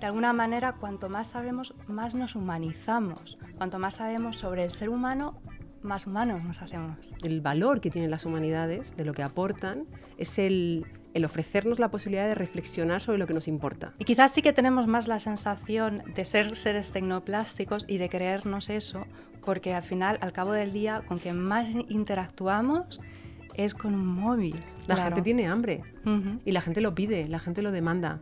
De alguna manera, cuanto más sabemos, más nos humanizamos. Cuanto más sabemos sobre el ser humano, más humanos nos hacemos. El valor que tienen las humanidades, de lo que aportan, es el ofrecernos la posibilidad de reflexionar sobre lo que nos importa. Y quizás sí que tenemos más la sensación de ser seres tecnoplásticos y de creernos eso, porque al final, al cabo del día, con quien más interactuamos es con un móvil. La gente tiene hambre Uh-huh. y la gente lo pide, la gente lo demanda.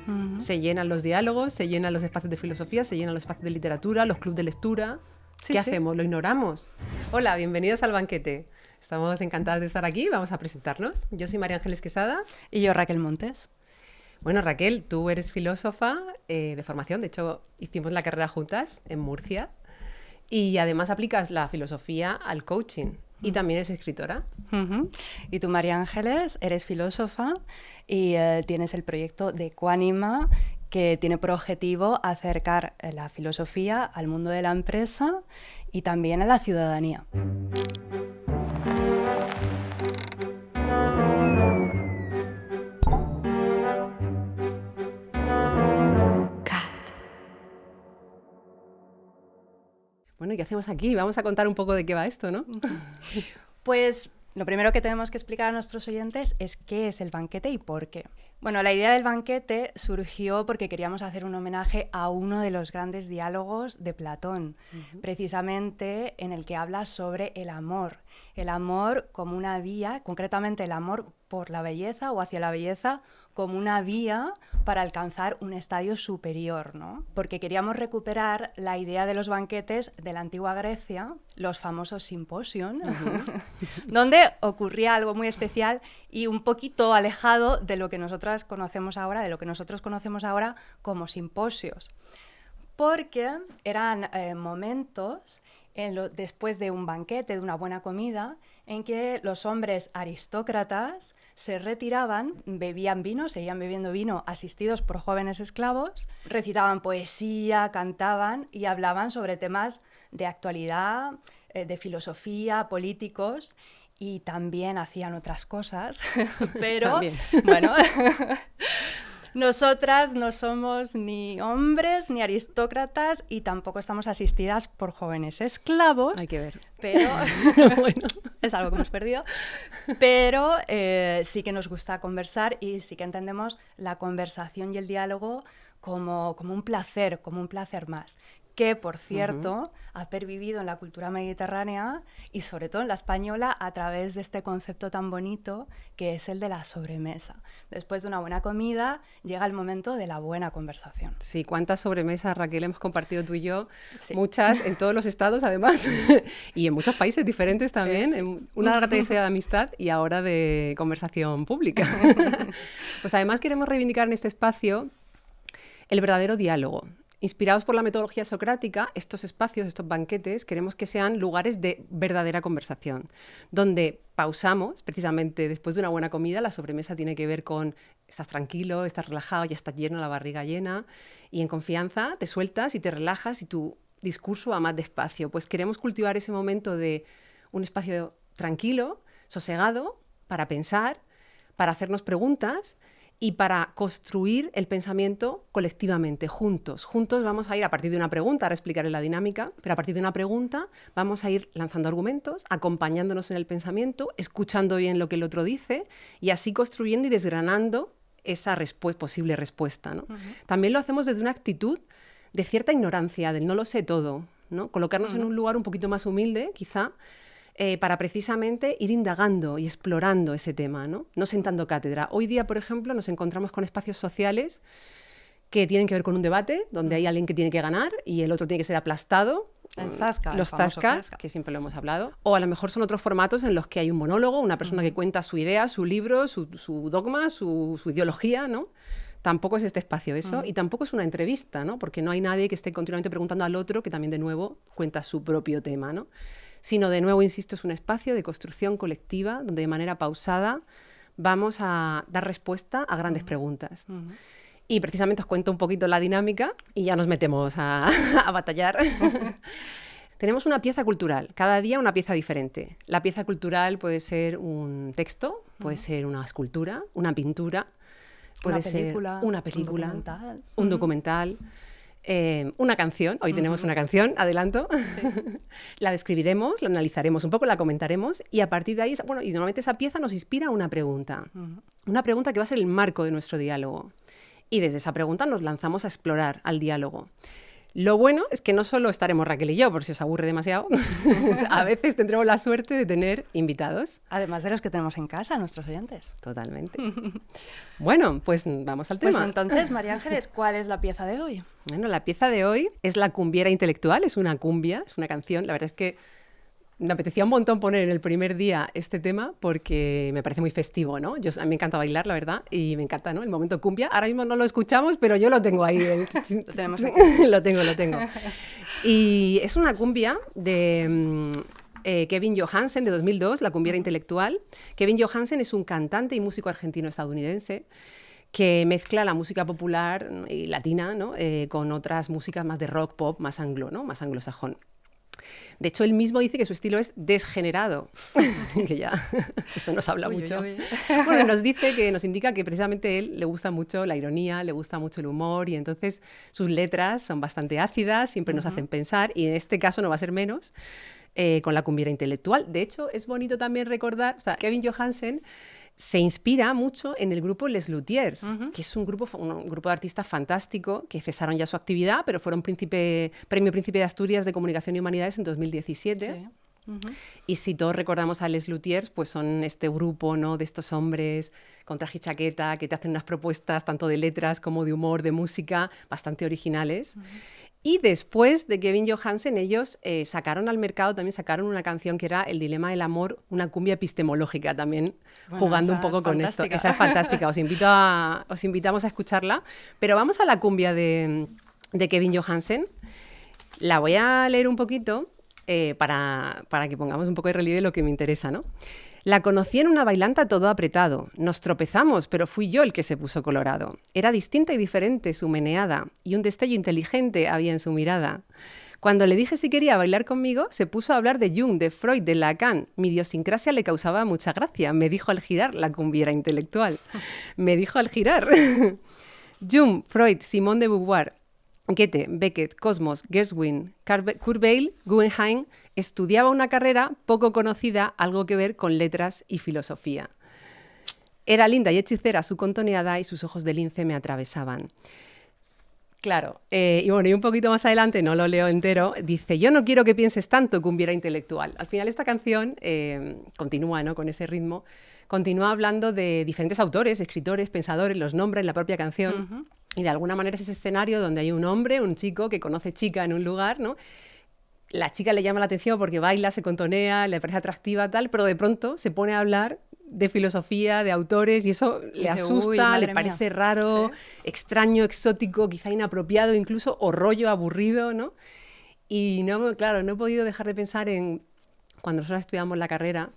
Uh-huh. Se llenan los diálogos, se llenan los espacios de filosofía, se llenan los espacios de literatura, los clubes de lectura. Sí, ¿Qué sí. hacemos? ¿Lo ignoramos? Hola, bienvenidos al banquete. Estamos encantadas de estar aquí, vamos a presentarnos. Yo soy María Ángeles Quesada. Y yo, Raquel Montes. Bueno, Raquel, tú eres filósofa de formación, de hecho hicimos la carrera juntas en Murcia y además aplicas la filosofía al coaching y también eres escritora. Uh-huh. Y tú, María Ángeles, eres filósofa y tienes el proyecto de Ecuánima, que tiene por objetivo acercar la filosofía al mundo de la empresa y también a la ciudadanía. Bueno, ¿y qué hacemos aquí? Vamos a contar un poco de qué va esto, ¿no? Pues lo primero que tenemos que explicar a nuestros oyentes es qué es el banquete y por qué. Bueno, la idea del banquete surgió porque queríamos hacer un homenaje a uno de los grandes diálogos de Platón, precisamente en el que habla sobre el amor como una vía, concretamente el amor por la belleza o hacia la belleza como una vía para alcanzar un estadio superior, ¿no? Porque queríamos recuperar la idea de los banquetes de la antigua Grecia, los famosos simposios, donde ocurría algo muy especial y un poquito alejado de lo que nosotros conocemos ahora como simposios. Porque eran momentos después de un banquete, de una buena comida, en que los hombres aristócratas se retiraban, bebían vino, seguían bebiendo vino, asistidos por jóvenes esclavos, recitaban poesía, cantaban y hablaban sobre temas de actualidad, de filosofía, políticos, y también hacían otras cosas, pero bueno... Nosotras no somos ni hombres ni aristócratas y tampoco estamos asistidas por jóvenes esclavos. Hay que ver. Pero bueno, es algo que hemos perdido. Pero sí que nos gusta conversar y sí que entendemos la conversación y el diálogo como un placer más. Que, por cierto, ha pervivido en la cultura mediterránea y sobre todo en la española a través de este concepto tan bonito que es el de la sobremesa. Después de una buena comida llega el momento de la buena conversación. Sí, ¿cuántas sobremesas, Raquel, hemos compartido tú y yo? Sí. Muchas, en todos los estados además, y en muchos países diferentes también, Sí. en una larga trayectoria de amistad y ahora de conversación pública. Pues además queremos reivindicar en este espacio el verdadero diálogo. Inspirados por la metodología socrática, estos espacios, estos banquetes, queremos que sean lugares de verdadera conversación, donde pausamos, precisamente después de una buena comida, la sobremesa tiene que ver con estás tranquilo, estás relajado, ya estás lleno, la barriga llena, y en confianza te sueltas y te relajas y tu discurso va más despacio. Pues queremos cultivar ese momento de un espacio tranquilo, sosegado, para pensar, para hacernos preguntas, y para construir el pensamiento colectivamente, juntos. Juntos vamos a ir a partir de una pregunta, ahora explicaré la dinámica, pero a partir de una pregunta vamos a ir lanzando argumentos, acompañándonos en el pensamiento, escuchando bien lo que el otro dice y así construyendo y desgranando esa posible respuesta, ¿no? También lo hacemos desde una actitud de cierta ignorancia, del no lo sé todo, ¿no? Colocarnos en un lugar un poquito más humilde, quizá, para precisamente ir indagando y explorando ese tema, ¿no? No sentando cátedra. Hoy día, por ejemplo, nos encontramos con espacios sociales que tienen que ver con un debate, donde hay alguien que tiene que ganar y el otro tiene que ser aplastado. Los zascas, que siempre lo hemos hablado. O a lo mejor son otros formatos en los que hay un monólogo, una persona que cuenta su idea, su libro, su dogma, su ideología, ¿no? Tampoco es este espacio eso, y tampoco es una entrevista, ¿no? Porque no hay nadie que esté continuamente preguntando al otro, que también de nuevo cuenta su propio tema, ¿no? Sino, de nuevo, insisto, es un espacio de construcción colectiva donde de manera pausada vamos a dar respuesta a grandes preguntas. Y precisamente os cuento un poquito la dinámica y ya nos metemos a batallar. Tenemos una pieza cultural, cada día una pieza diferente. La pieza cultural puede ser un texto, puede ser una escultura, una pintura, Puede ser una película, un documental, una canción. Hoy tenemos una canción, adelanto. Sí. La describiremos, la analizaremos un poco, la comentaremos y a partir de ahí, bueno, y normalmente esa pieza nos inspira una pregunta. Una pregunta que va a ser el marco de nuestro diálogo. Y desde esa pregunta nos lanzamos a explorar al diálogo. Lo bueno es que no solo estaremos Raquel y yo, por si os aburre demasiado, a veces tendremos la suerte de tener invitados. Además de los que tenemos en casa, nuestros oyentes. Totalmente. Bueno, pues vamos al tema. Pues entonces, María Ángeles, ¿cuál es la pieza de hoy? Bueno, la pieza de hoy es La cumbiera intelectual, es una cumbia, es una canción. La verdad es que me apetecía un montón poner en el primer día este tema porque me parece muy festivo, ¿no? A mí me encanta bailar, la verdad, y me encanta, ¿no? El momento cumbia. Ahora mismo no lo escuchamos, pero yo lo tengo ahí. Lo tenemos aquí. Lo tengo. Y es una cumbia de Kevin Johansen, de 2002, La cumbiera intelectual. Kevin Johansen es un cantante y músico argentino-estadounidense que mezcla la música popular y latina, ¿no? Con otras músicas más de rock, pop, más anglo, ¿no? Más anglosajón. De hecho, él mismo dice que su estilo es desgenerado, que ya eso nos habla mucho. Bueno, nos indica que precisamente a él le gusta mucho la ironía, le gusta mucho el humor y entonces sus letras son bastante ácidas, siempre nos hacen pensar y en este caso no va a ser menos con La cumbiera intelectual. De hecho, es bonito también recordar, o sea, Kevin Johansen se inspira mucho en el grupo Les Luthiers, que es un grupo de artistas fantástico que cesaron ya su actividad, pero fueron Premio Príncipe de Asturias de Comunicación y Humanidades en 2017. Sí. Y si todos recordamos a Les Luthiers, pues son este grupo, ¿no? De estos hombres con traje y chaqueta que te hacen unas propuestas tanto de letras como de humor, de música, bastante originales. Y después de Kevin Johansen, ellos sacaron al mercado, también sacaron una canción que era El dilema del amor, una cumbia epistemológica también, bueno, jugando un poco con esto. Esa es fantástica, os invitamos a escucharla. Pero vamos a la cumbia de Kevin Johansen. La voy a leer un poquito para que pongamos un poco de relieve lo que me interesa, ¿no? La conocí en una bailanta todo apretado. Nos tropezamos, pero fui yo el que se puso colorado. Era distinta y diferente su meneada, y un destello inteligente había en su mirada. Cuando le dije si quería bailar conmigo, se puso a hablar de Jung, de Freud, de Lacan. Mi idiosincrasia le causaba mucha gracia. Me dijo al girar la cumbiera intelectual. Me dijo al girar. Jung, Freud, Simone de Beauvoir, Goethe, Beckett, Cosmos, Gershwin, Kurt Weill, Guggenheim, estudiaba una carrera poco conocida, algo que ver con letras y filosofía. Era linda y hechicera su contoneada y sus ojos de lince me atravesaban. Claro, y bueno, y un poquito más adelante, no lo leo entero, dice, yo no quiero que pienses tanto, cumbiera intelectual. Al final esta canción continúa, ¿no? Con ese ritmo, continúa hablando de diferentes autores, escritores, pensadores, los nombra en la propia canción. Y de alguna manera es ese escenario donde hay un hombre, un chico que conoce chica en un lugar, ¿no? La chica le llama la atención porque baila, se contonea, le parece atractiva, tal, pero de pronto se pone a hablar de filosofía, de autores, y eso le asusta, le parece raro, extraño, exótico, quizá inapropiado, incluso, o rollo aburrido, ¿no? Y no, claro, no he podido dejar de pensar en cuando nosotros estudiamos la carrera,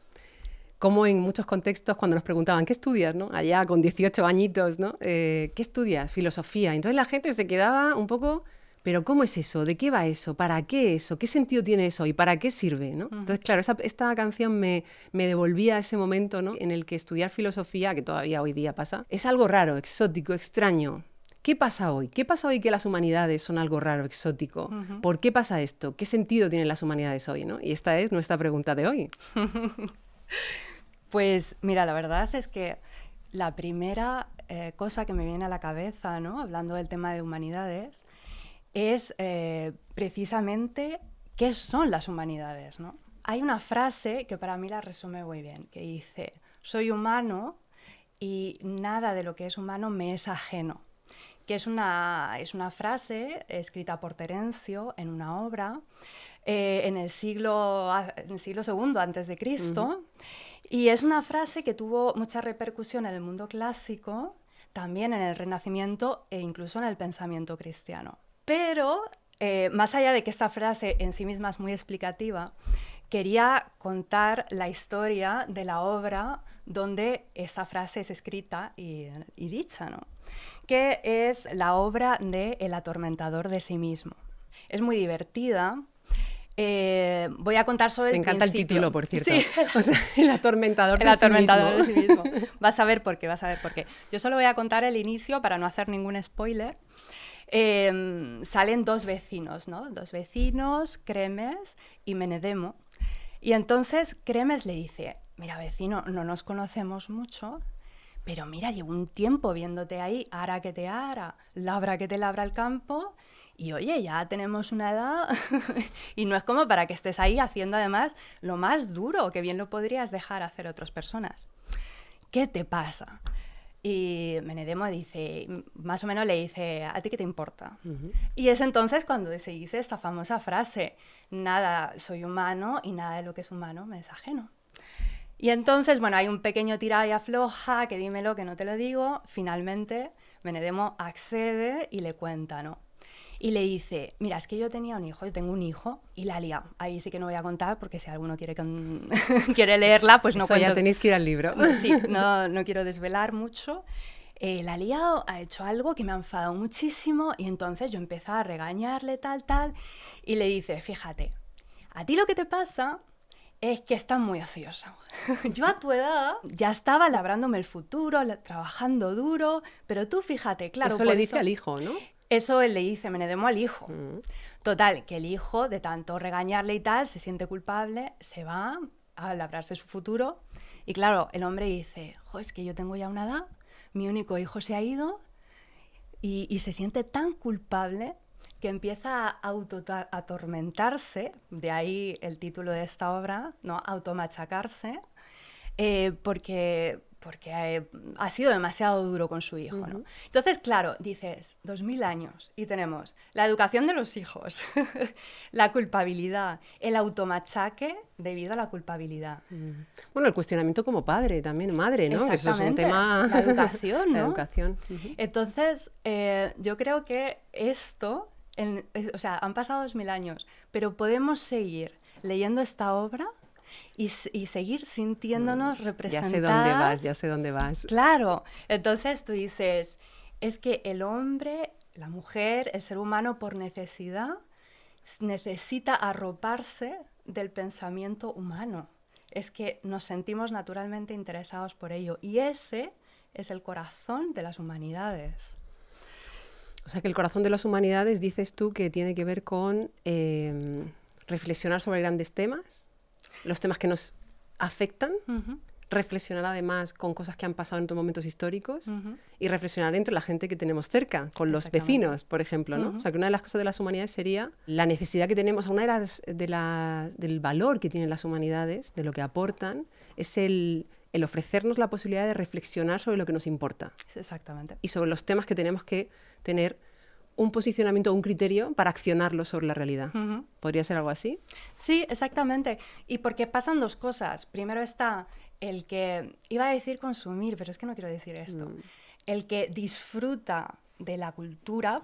como en muchos contextos cuando nos preguntaban, ¿qué estudias? ¿No? Allá con 18 añitos, ¿no? ¿Qué estudias? Filosofía. Entonces la gente se quedaba un poco, ¿pero cómo es eso? ¿De qué va eso? ¿Para qué eso? ¿Qué sentido tiene eso? ¿Y para qué sirve? ¿No? Entonces, claro, esta canción me devolvía a ese momento, ¿no? En el que estudiar filosofía, que todavía hoy día pasa, es algo raro, exótico, extraño. ¿Qué pasa hoy? ¿Qué pasa hoy que las humanidades son algo raro, exótico? ¿Por qué pasa esto? ¿Qué sentido tienen las humanidades hoy? ¿No? Y esta es nuestra pregunta de hoy. Pues mira, la verdad es que la primera cosa que me viene a la cabeza, ¿no? Hablando del tema de humanidades, es precisamente qué son las humanidades, ¿no? Hay una frase que para mí la resume muy bien, que dice, soy humano y nada de lo que es humano me es ajeno, que es una frase escrita por Terencio en una obra en el siglo II antes de Cristo. Y es una frase que tuvo mucha repercusión en el mundo clásico, también en el Renacimiento e incluso en el pensamiento cristiano. Pero, más allá de que esta frase en sí misma es muy explicativa, quería contar la historia de la obra donde esta frase es escrita y dicha, ¿no? Que es la obra de El atormentador de sí mismo. Es muy divertida. Voy a contar sobre el Me encanta principio. el título, por cierto. Sí. O sea, el atormentador El de sí atormentador de mismo. sí mismo. Vas a ver por qué, vas a ver por qué. Yo solo voy a contar el inicio para no hacer ningún spoiler. Salen dos vecinos, ¿no? Dos vecinos, Cremes y Menedemo. Y entonces Cremes le dice, mira, vecino, no nos conocemos mucho, pero mira, llevo un tiempo viéndote ahí, ara que te ara, labra que te labra el campo, y oye, ya tenemos una edad, y no es como para que estés ahí haciendo además lo más duro, que bien lo podrías dejar hacer otras personas. ¿Qué te pasa? Y Menedemo dice, más o menos le dice, ¿a ti qué te importa? Y es entonces cuando se dice esta famosa frase, nada soy humano y nada de lo que es humano me es ajeno. Y entonces, bueno, hay un pequeño tira y afloja, que dímelo, que no te lo digo. Finalmente, Menedemo accede y le cuenta, ¿no? Y le dice, mira, es que yo tenía un hijo, yo tengo un hijo, y la lía. Ahí sí que no voy a contar, porque si alguno quiere, quiere leerla, pues no Eso cuento. ya tenéis que ir al libro. Sí, no quiero desvelar mucho. La ha liado, ha hecho algo que me ha enfadado muchísimo, y entonces yo empecé a regañarle, tal, y le dice, fíjate, a ti lo que te pasa es que estás muy ociosa. Yo a tu edad ya estaba labrándome el futuro, trabajando duro, pero tú fíjate, claro... Eso le dice al hijo, ¿no? Eso le dice Menedemo al hijo. Total, que el hijo, de tanto regañarle y tal, se siente culpable, se va a labrarse su futuro. Y claro, el hombre dice, jo, es que yo tengo ya una edad, mi único hijo se ha ido, y se siente tan culpable que empieza a atormentarse, de ahí el título de esta obra, ¿no? Automachacarse, porque ha sido demasiado duro con su hijo, ¿no? Entonces, claro, dices, 2000 años y tenemos la educación de los hijos, la culpabilidad, el automachaque debido a la culpabilidad. Bueno, el cuestionamiento como padre también, madre, ¿no? Que eso es un tema... La educación, ¿no? La educación. Entonces, yo creo que esto, o sea, han pasado 2000 años, pero podemos seguir leyendo esta obra y seguir sintiéndonos representadas. Ya sé dónde vas. Claro, entonces tú dices, es que el hombre, la mujer, el ser humano por necesidad necesita arroparse del pensamiento humano. Es que nos sentimos naturalmente interesados por ello y ese es el corazón de las humanidades. O sea que el corazón de las humanidades, dices tú, que tiene que ver con reflexionar sobre grandes temas, los temas que nos afectan, reflexionar además con cosas que han pasado en otros momentos históricos y reflexionar entre la gente que tenemos cerca, con los vecinos, por ejemplo, ¿no? O sea que una de las cosas de las humanidades sería la necesidad que tenemos, una del valor que tienen las humanidades, de lo que aportan, es el ofrecernos la posibilidad de reflexionar sobre lo que nos importa. Exactamente. Y sobre los temas que tenemos que tener un posicionamiento, un criterio para accionarlo sobre la realidad. ¿Podría ser algo así? Sí, exactamente. Y porque pasan dos cosas. Primero está el que, iba a decir consumir, pero es que no quiero decir esto. El que disfruta de la cultura,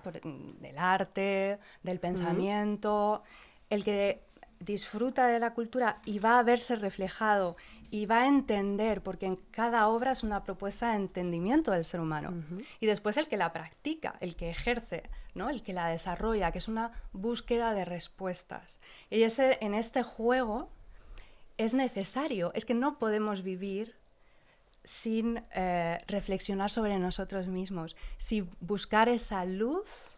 del arte, del pensamiento, el que disfruta de la cultura y va a verse reflejado y va a entender, porque en cada obra es una propuesta de entendimiento del ser humano. Y después el que la practica, el que ejerce, ¿no? El que la desarrolla, que es una búsqueda de respuestas. Y en este juego es necesario, es que no podemos vivir sin reflexionar sobre nosotros mismos, sin buscar esa luz,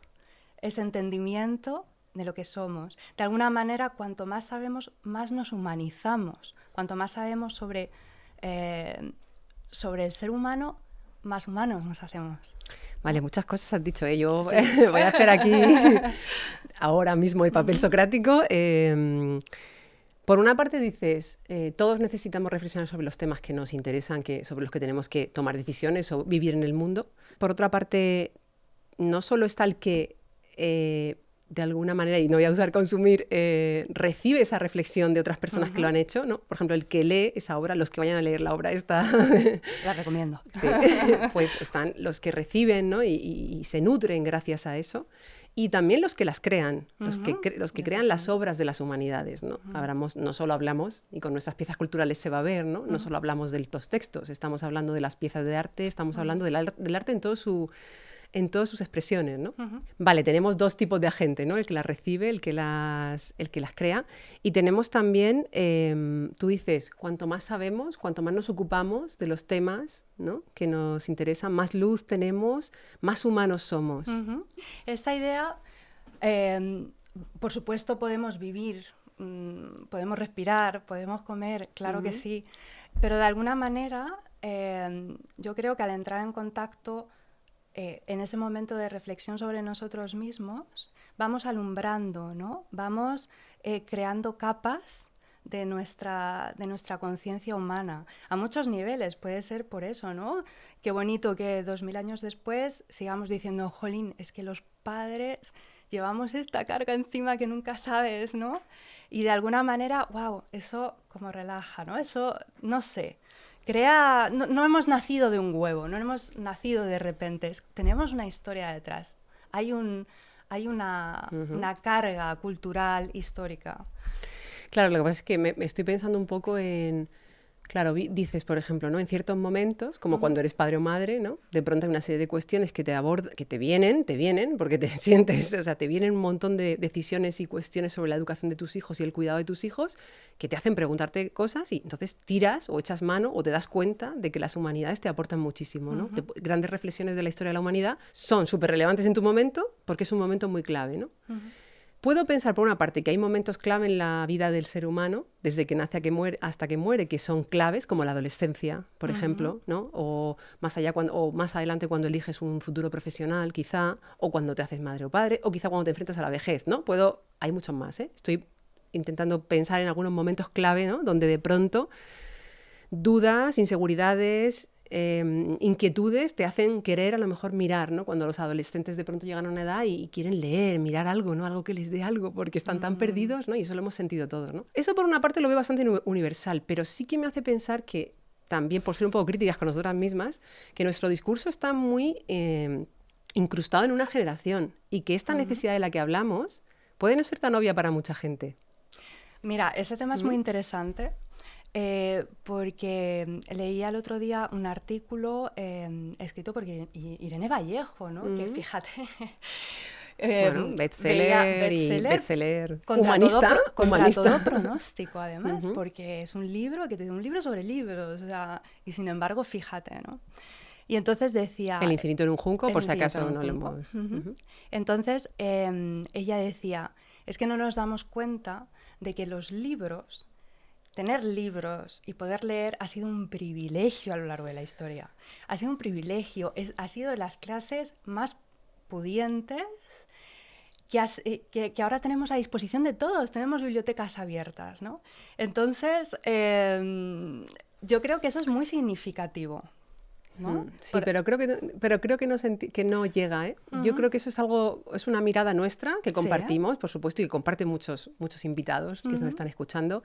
ese entendimiento de lo que somos. De alguna manera, cuanto más sabemos, más nos humanizamos. Cuanto más sabemos sobre el ser humano, más humanos nos hacemos. Vale, muchas cosas has dicho. Yo voy a hacer aquí ahora mismo el papel socrático. Por una parte dices, todos necesitamos reflexionar sobre los temas que nos interesan, sobre los que tenemos que tomar decisiones o vivir en el mundo. Por otra parte, no solo está el que... de alguna manera, y no voy a usar consumir, recibe esa reflexión de otras personas que lo han hecho, ¿no? Por ejemplo, el que lee esa obra, los que vayan a leer la obra esta... La recomiendo. Sí, pues están los que reciben, ¿no? y se nutren gracias a eso. Y también los que las crean, los que crean las obras de las humanidades, ¿no? No solo hablamos, y con nuestras piezas culturales se va a ver, ¿no? No solo hablamos de los textos, estamos hablando de las piezas de arte, estamos hablando del arte en todo su... en todas sus expresiones, ¿no? Ujú. Vale, tenemos dos tipos de agente, ¿no? El que las recibe, el que las crea. Y tenemos también, tú dices, cuanto más sabemos, cuanto más nos ocupamos de los temas, ¿no?, que nos interesan, más luz tenemos, más humanos somos. Ujú. Esta idea, eh, por supuesto, podemos vivir, podemos respirar, podemos comer, claro que sí, pero de alguna manera yo creo que al entrar en contacto en ese momento de reflexión sobre nosotros mismos, vamos alumbrando, ¿no? Vamos creando capas de nuestra conciencia humana, a muchos niveles, puede ser por eso, ¿no? Qué bonito que 2000 años después sigamos diciendo, jolín, es que los padres llevamos esta carga encima que nunca sabes, ¿no? Y de alguna manera, wow, eso como relaja, ¿no? Eso, no sé, crea... No hemos nacido de un huevo, no hemos nacido de repente, tenemos una historia detrás. Hay una carga cultural, histórica. Claro, lo que pasa es que me estoy pensando un poco en... Claro, dices, por ejemplo, ¿no?, en ciertos momentos, como cuando eres padre o madre, ¿no?, de pronto hay una serie de cuestiones que que te vienen, porque te sientes, o sea, te vienen un montón de decisiones y cuestiones sobre la educación de tus hijos y el cuidado de tus hijos que te hacen preguntarte cosas y entonces tiras o echas mano o te das cuenta de que las humanidades te aportan muchísimo, ¿no? Grandes reflexiones de la historia de la humanidad son súper relevantes en tu momento porque es un momento muy clave, ¿no? Puedo pensar, por una parte, que hay momentos clave en la vida del ser humano, desde que nace hasta que muere, que son claves, como la adolescencia, por ejemplo, ¿no? O más allá o más adelante cuando eliges un futuro profesional, quizá, o cuando te haces madre o padre, o quizá cuando te enfrentas a la vejez, ¿no? Hay muchos más, ¿eh? Estoy intentando pensar en algunos momentos clave, ¿no?, donde de pronto dudas, inseguridades, inquietudes te hacen querer a lo mejor mirar, ¿no? Cuando los adolescentes de pronto llegan a una edad y quieren leer, mirar algo, ¿no? Algo que les dé algo, porque están tan perdidos, ¿no? Y eso lo hemos sentido todos, ¿no? Eso por una parte lo veo bastante universal, pero sí que me hace pensar que también, por ser un poco críticas con nosotras mismas, que nuestro discurso está muy incrustado en una generación y que esta necesidad de la que hablamos puede no ser tan obvia para mucha gente. Mira, ese tema es muy interesante. Porque leía el otro día un artículo escrito por Irene Vallejo, ¿no? Que fíjate, bueno, bestseller humanista, contra humanista. todo pronóstico, además, porque es un libro que te da un libro sobre libros, o sea, y sin embargo, fíjate, ¿no? Y entonces decía... El infinito en un junco, por si acaso no lo hemos... Entonces, ella decía, es que no nos damos cuenta de que los libros... Tener libros y poder leer ha sido un privilegio a lo largo de la historia. Ha sido un privilegio, ha sido de las clases más pudientes que ahora tenemos a disposición de todos. Tenemos bibliotecas abiertas, ¿no? Entonces, yo creo que eso es muy significativo, ¿no? Sí, pero creo que no llega, ¿eh? Yo creo que eso es una mirada nuestra que compartimos, por supuesto, y que comparten muchos invitados que nos están escuchando.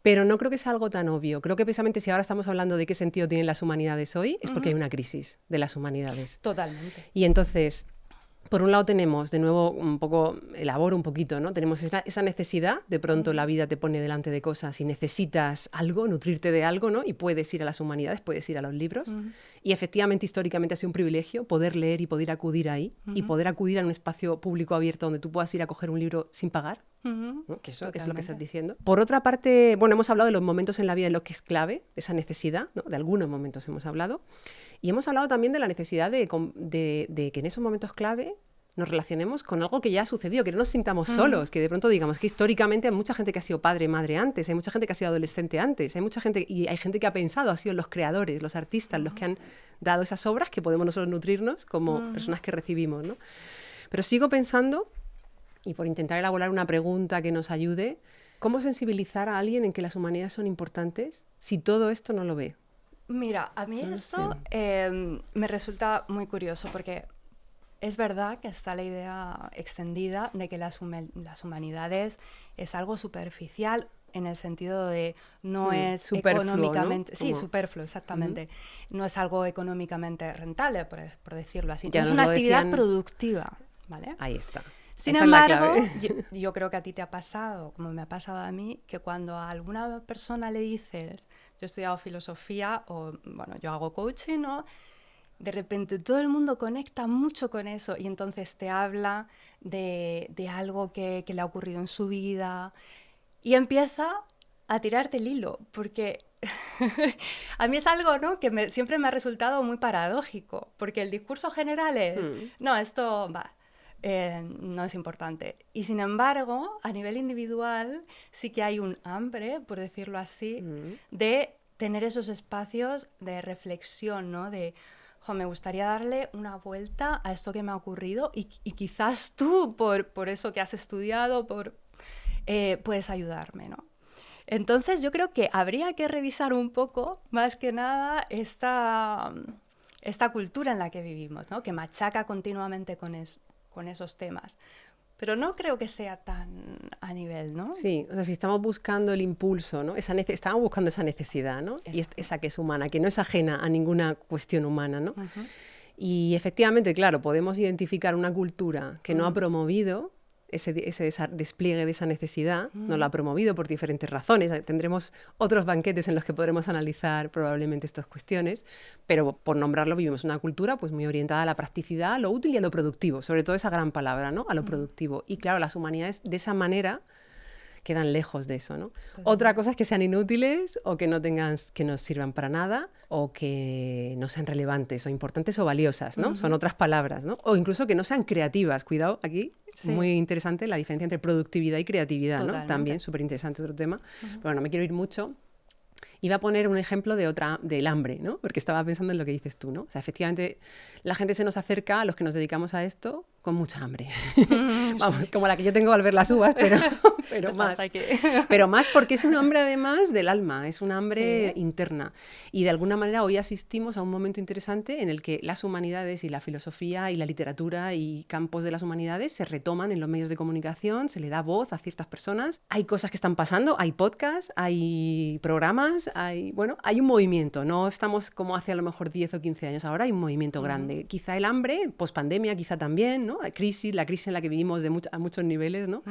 Pero no creo que sea algo tan obvio. Creo que precisamente si ahora estamos hablando de qué sentido tienen las humanidades hoy, es porque hay una crisis de las humanidades. Totalmente. Y entonces, por un lado tenemos, de nuevo, un poco, elaboro un poquito, ¿no? Tenemos esa necesidad, de pronto la vida te pone delante de cosas y necesitas algo, nutrirte de algo, ¿no? Y puedes ir a las humanidades, puedes ir a los libros. Y efectivamente, históricamente ha sido un privilegio poder leer y poder acudir ahí, y poder acudir a un espacio público abierto donde tú puedas ir a coger un libro sin pagar. ¿No? Que eso es lo que estás diciendo. Por otra parte, bueno, hemos hablado de los momentos en la vida en los que es clave, esa necesidad, ¿no? De algunos momentos hemos hablado. Y hemos hablado también de la necesidad de que en esos momentos clave nos relacionemos con algo que ya ha sucedido, que no nos sintamos solos, que de pronto digamos que históricamente hay mucha gente que ha sido padre, madre antes, hay mucha gente que ha sido adolescente antes, hay mucha gente, y hay gente que ha pensado, ha sido los creadores, los artistas, los que han dado esas obras que podemos nosotros nutrirnos como personas que recibimos, ¿no? Pero sigo pensando, y por intentar elaborar una pregunta que nos ayude, ¿cómo sensibilizar a alguien en que las humanidades son importantes si todo esto no lo ve? Mira, a mí esto me resulta muy curioso porque es verdad que está la idea extendida de que las humanidades es algo superficial en el sentido de no es superfluo, económicamente... ¿no? Sí, superfluo, exactamente. No es algo económicamente rentable, por decirlo así. Ya es nos una lo actividad decían... productiva, ¿vale? Ahí está. Sin Esa embargo, es la clave. yo creo que a ti te ha pasado, como me ha pasado a mí, que cuando a alguna persona le dices, yo he estudiado filosofía o, bueno, yo hago coaching, ¿no? de repente todo el mundo conecta mucho con eso y entonces te habla de algo que le ha ocurrido en su vida y empieza a tirarte el hilo, porque a mí es algo, ¿no?, que siempre me ha resultado muy paradójico, porque el discurso general es, no, esto va, no es importante. Y sin embargo, a nivel individual sí que hay un hambre, por decirlo así, de tener esos espacios de reflexión, ¿no? De, me gustaría darle una vuelta a esto que me ha ocurrido y quizás tú, por eso que has estudiado, puedes ayudarme, ¿no? Entonces yo creo que habría que revisar un poco, más que nada, esta cultura en la que vivimos, ¿no?, que machaca continuamente con esos temas. Pero no creo que sea tan a nivel, ¿no? Sí, o sea, si estamos buscando el impulso, ¿no? Estamos buscando esa necesidad, ¿no? Y esa que es humana, que no es ajena a ninguna cuestión humana, ¿no? Y efectivamente, claro, podemos identificar una cultura que no ha promovido ese despliegue de esa necesidad, no lo ha promovido por diferentes razones. Tendremos otros banquetes en los que podremos analizar probablemente estas cuestiones, pero por nombrarlo, vivimos una cultura pues muy orientada a la practicidad, a lo útil y a lo productivo, sobre todo esa gran palabra, ¿no? A lo productivo. Y claro, las humanidades de esa manera quedan lejos de eso, ¿no? Otra cosa es que sean inútiles o que no nos sirvan para nada o que no sean relevantes o importantes o valiosas, ¿no? Son otras palabras, ¿no? O incluso que no sean creativas. Cuidado, aquí, muy interesante la diferencia entre productividad y creatividad, ¿no? También, súper interesante otro tema. Pero bueno, no me quiero ir mucho. Iba a poner un ejemplo del hambre, ¿no? Porque estaba pensando en lo que dices tú, ¿no? O sea, efectivamente, la gente se nos acerca, a los que nos dedicamos a esto, con mucha hambre. Vamos, como la que yo tengo al ver las uvas, pero más. Pero más porque es un hambre, además, del alma, es un hambre interna. Y de alguna manera hoy asistimos a un momento interesante en el que las humanidades y la filosofía y la literatura y campos de las humanidades se retoman en los medios de comunicación, se le da voz a ciertas personas. Hay cosas que están pasando, hay podcasts, hay programas, hay un movimiento. No estamos como hace a lo mejor 10 o 15 años, ahora hay un movimiento grande. Quizá el hambre, pospandemia quizá también, ¿no? La crisis en la que vivimos a muchos niveles, ¿no?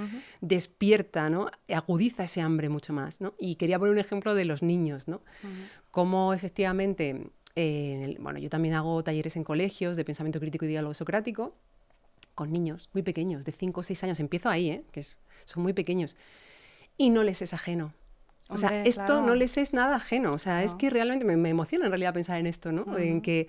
Despierta, ¿no? Agudiza ese hambre mucho más, ¿no? Y quería poner un ejemplo de los niños, ¿no? Cómo efectivamente, yo también hago talleres en colegios de pensamiento crítico y diálogo socrático con niños muy pequeños, de 5 o 6 años. Empiezo ahí, son muy pequeños. Y no les es ajeno. O sea, esto no les es nada ajeno. O sea, es que realmente me emociona en realidad pensar en esto, ¿no? En que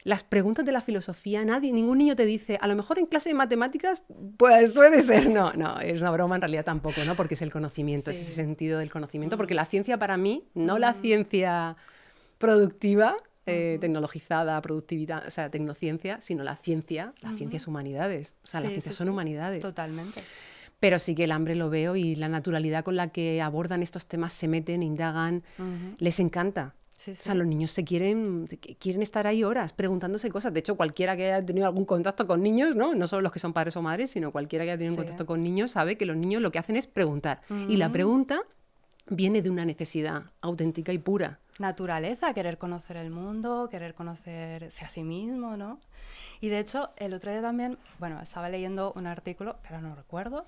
las preguntas de la filosofía, ningún niño te dice, a lo mejor en clase de matemáticas, pues puede ser. No, es una broma en realidad tampoco, ¿no? Porque es el conocimiento, es ese sentido del conocimiento. Porque la ciencia para mí, no la ciencia productiva, tecnologizada, productividad, o sea, tecnociencia, sino la ciencia es humanidades. O sea, las ciencias son humanidades. Totalmente. Pero sí que el hambre lo veo y la naturalidad con la que abordan estos temas, se meten, indagan, les encanta. O sea, los niños quieren estar ahí horas preguntándose cosas. De hecho, cualquiera que haya tenido algún contacto con niños, no solo los que son padres o madres, sino cualquiera que haya tenido un contacto con niños sabe que los niños lo que hacen es preguntar. Y la pregunta viene de una necesidad auténtica y pura. Naturaleza, querer conocer el mundo, querer conocerse a sí mismo, ¿no? Y de hecho, el otro día también, estaba leyendo un artículo, que ahora no recuerdo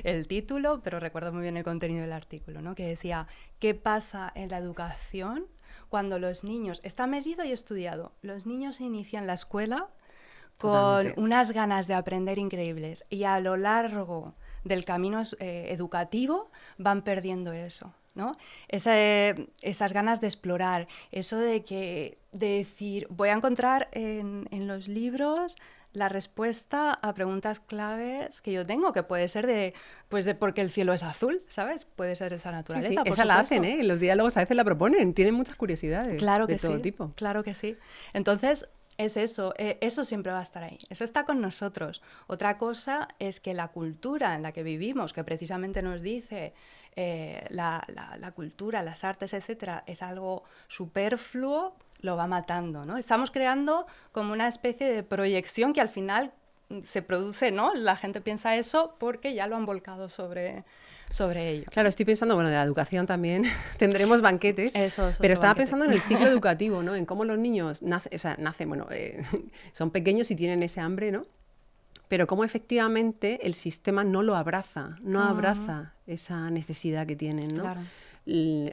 el título, pero recuerdo muy bien el contenido del artículo, ¿no? Que decía, ¿qué pasa en la educación cuando los niños, está medido y estudiado, los niños inician la escuela con unas ganas de aprender increíbles y a lo largo del camino educativo van perdiendo eso, ¿no? Esas ganas de explorar, eso de decir, voy a encontrar en los libros la respuesta a preguntas claves que yo tengo, que puede ser de por qué el cielo es azul, ¿sabes? Puede ser esa naturaleza. Sí, por esa la hacen, ¿eh? En los diálogos a veces la proponen, tienen muchas curiosidades de todo tipo. Claro que sí. Entonces, es eso siempre va a estar ahí, eso está con nosotros. Otra cosa es que la cultura en la que vivimos, que precisamente nos dice la cultura, las artes, etcétera, es algo superfluo, lo va matando, ¿no? Estamos creando como una especie de proyección que al final se produce, ¿no? La gente piensa eso porque ya lo han volcado sobre ello. Claro, estoy pensando, de la educación también tendremos banquetes, pero estaba pensando en el ciclo educativo, ¿no? En cómo los niños son pequeños y tienen ese hambre, ¿no? Pero cómo efectivamente el sistema no lo abraza, no abraza esa necesidad que tienen, ¿no? Claro.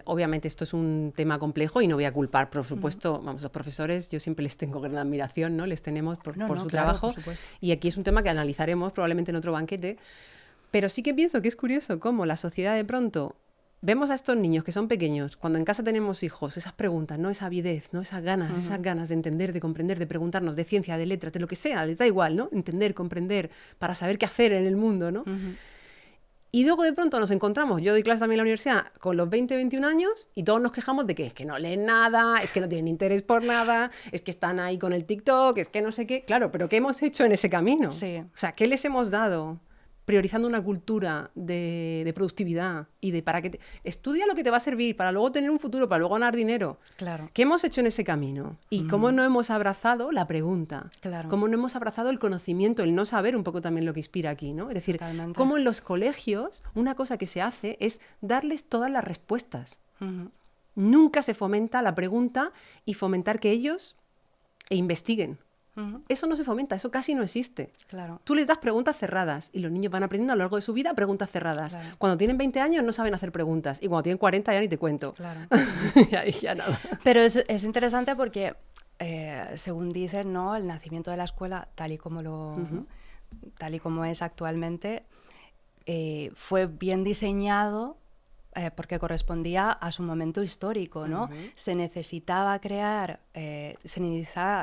Obviamente esto es un tema complejo y no voy a culpar, por supuesto, vamos, los profesores, yo siempre les tengo gran admiración, ¿no? Les tenemos por su trabajo, y aquí es un tema que analizaremos probablemente en otro banquete, pero sí que pienso que es curioso cómo la sociedad de pronto vemos a estos niños que son pequeños, cuando en casa tenemos hijos, esas preguntas, ¿no? Esa avidez, ¿no? Esas ganas de entender, de comprender, de preguntarnos, de ciencia, de letras, de lo que sea, les da igual, ¿no? Entender, comprender, para saber qué hacer en el mundo, ¿no? Y luego de pronto nos encontramos, yo doy clase también en la universidad con los 20, 21 años y todos nos quejamos de que es que no leen nada, es que no tienen interés por nada, es que están ahí con el TikTok, es que no sé qué. Claro, pero ¿qué hemos hecho en ese camino? Sí. O sea, ¿qué les hemos dado? Priorizando una cultura de productividad y de para que estudia lo que te va a servir para luego tener un futuro, para luego ganar dinero. Claro. ¿Qué hemos hecho en ese camino? Y cómo no hemos abrazado la pregunta. Claro. Cómo no hemos abrazado el conocimiento, el no saber un poco también lo que inspira aquí, ¿no? Es decir, cómo en los colegios una cosa que se hace es darles todas las respuestas. Nunca se fomenta la pregunta y fomentar que ellos investiguen. Eso no se fomenta, eso casi no existe. Claro. Tú les das preguntas cerradas y los niños van aprendiendo a lo largo de su vida preguntas cerradas. Claro. Cuando tienen 20 años no saben hacer preguntas y cuando tienen 40 ya ni te cuento. Claro. ya nada. Pero es interesante porque, según dicen, ¿no? El nacimiento de la escuela, tal y como es actualmente, fue bien diseñado porque correspondía a su momento histórico, ¿no? Se necesitaba